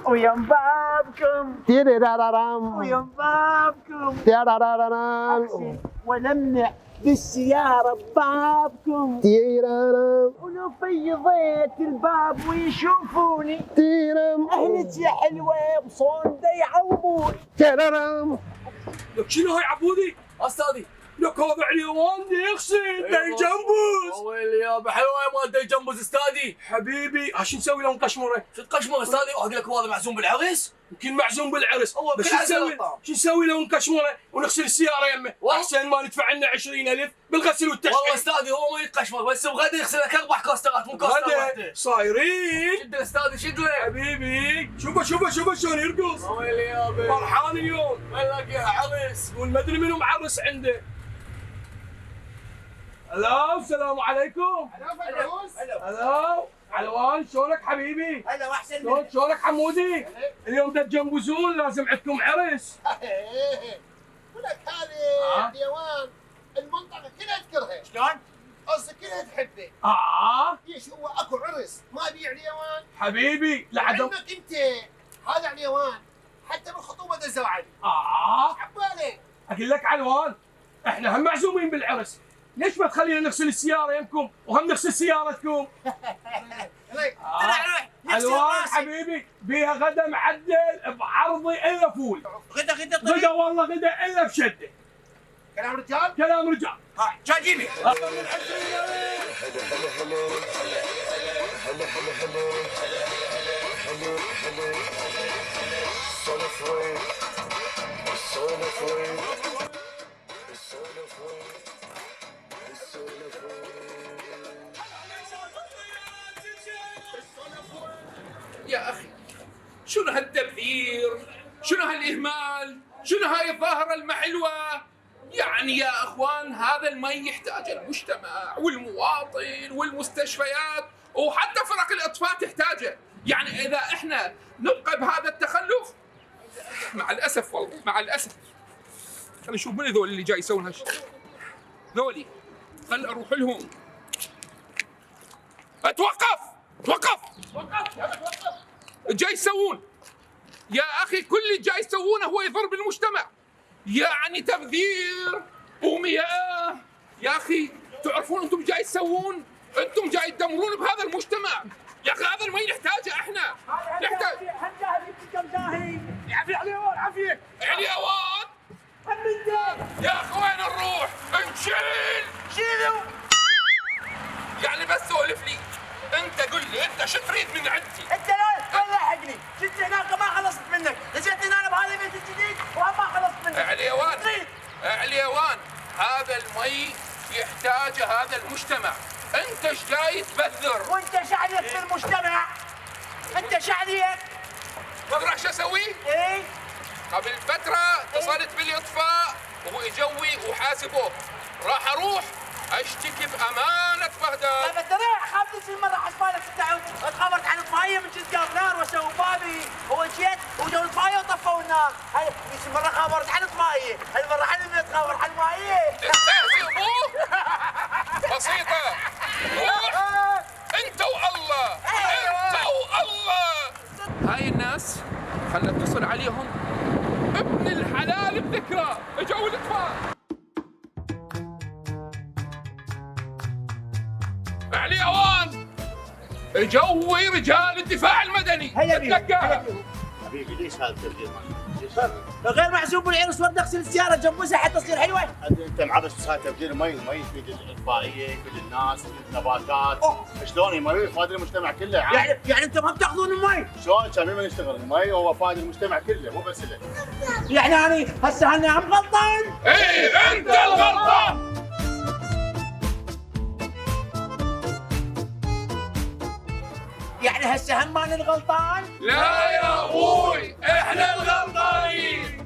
ويم بابكم تيريرارارام ويم بابكم تيرارارارام أحسن ونمنع بالسيارة ببابكم تيرارام ولو فيضيت الباب ويشوفوني تيرام أهلتي حلوة بصوندة يعوضوني. تيرارام. لك شنو هاي عبودي؟ استاذي لك هذا عليوان يغسل داي جنبوز. ويلي يابا حلوه يا مال داي جنبوز استاذي. حبيبي شو نسوي لهم قشمره؟ شو القشمه استاذي؟ واقول لك هو هذا معزوم بالعرس؟ يمكن معزوم بالعرس. هو بس بكل شو عرس نسوي؟ غلطان. شو نسوي لهم قشمره ونغسل السياره يمه؟ والله. احسن ما ندفع لنا 20,000 بالغسل والتشحيم. والله استاذي هو ما يتقشمر بس بغدا يغسل لك 4 كوسترات مو كوستر غدا واحده. صايرين. شد استاذي شد له. حبيبي شوفه شلون يرقص. ويلي يابا فرحان اليوم. ويلك يا عرس. يقول ما ادري منو معرس عنده. هلا السلام عليكم. هلا علوان شلونك حبيبي؟ هلا وأحسن شلونك حمودي؟ اليوم تتجنبزون لازم عندكم عرس. ولك هذه آه. حيوان المنطقة كلها تكرهه، شلون؟ قصدي كلها تحبه، ليش هو اكو عرس ما بيع حيوان؟ حبيبي لعدم. لانك انت هذا حيوان حتى بالخطوبة دزوا علي، عبالك اقول لك علوان احنا هم معزومين بالعرس، ليش ما تخلينا نغسل السيارة يمكم وهم نغسل سيارتكم؟ ليك علوان حبيبي بيها غدا معدل بعرضي الا فول. غدا غدا والله غدا الا بشده. كلام رجال؟ كلام رجال. جاي جيبي. يا أخي شنو هالتبذير؟ شنو هالإهمال؟ شنو هاي الظاهرة المحلوة؟ يعني يا أخوان هذا المي يحتاج المجتمع والمواطن والمستشفيات وحتى فرق الإطفاء تحتاجه. يعني إذا إحنا نبقى بهذا التخلف مع الأسف والله مع الأسف. خلينا نشوف من ذول اللي جاي يسوون هالشيء. ذولي خل أروح لهم. توقف توقف جاي يسوون يا اخي كل اللي جاي يسوونه هو يضر بالمجتمع، يعني تبذير ومياه. يا اخي تعرفون انتم جاي تسوون؟ انتم جاي تدمرون بهذا المجتمع. يا اخي هذا المي نحتاجه احنا نحتاج. عافية عليوان عافية عليوان يا اخي وين نروح؟ نشيل شيلوا. يعني بس سولف لي انت قل لي انت شو تريد من عندي؟ انت لا لحقني، جيت هناك ما خلصت منك، جيت هنا بهذا البيت الجديد وما خلصت منك. عليوان عليوان هذا المي يحتاجه هذا المجتمع، انت ايش جاي تبذر؟ وانت شعلك في المجتمع؟ انت شعلك؟ تدري ايش اسوي؟ ايه؟ قبل فترة اتصلت بالاطفاء وهو يجوي وحاسبوه، راح اروح اشتكي بامانة بغداد. لا ترى خاف تصير مرة حسبالك تخبرت عن الطفاية من جد قام نار وسووا بابي وجيت وجو الطفاية وطفوا النار، هاي مرة خبرت عن الطفاية، هالمرة عن اللي تخبر عن الماية. تستهزئ ابوه؟ بسيطة روح انت والله انت والله. هاي الناس خلنا اتصل عليهم ابن الحلال بذكرى اجوا الاطفاء. عليوان جوي رجال الدفاع المدني. هيا بيهم حبيبي ليش هذا التبذير؟ غير محسوب بالعرس ورد اغسل السيارة جنبوسها حتى تصير حلوة. انت معرس بس هذا تبذير مي يفيد الاطفائيه يفيد الناس يفيد النباتات. شلون المي يفيد المجتمع كله يعني انتم ما بتاخذون المي؟ شلون كان ما نشتغل المي هو فايد المجتمع كله مو بس له. يعني أنا هسه أنا هم غلطان؟ ايه انت الغلطان. يعني هسه هم أنا الغلطان؟ لا يا ابوي احنا الغلطانين.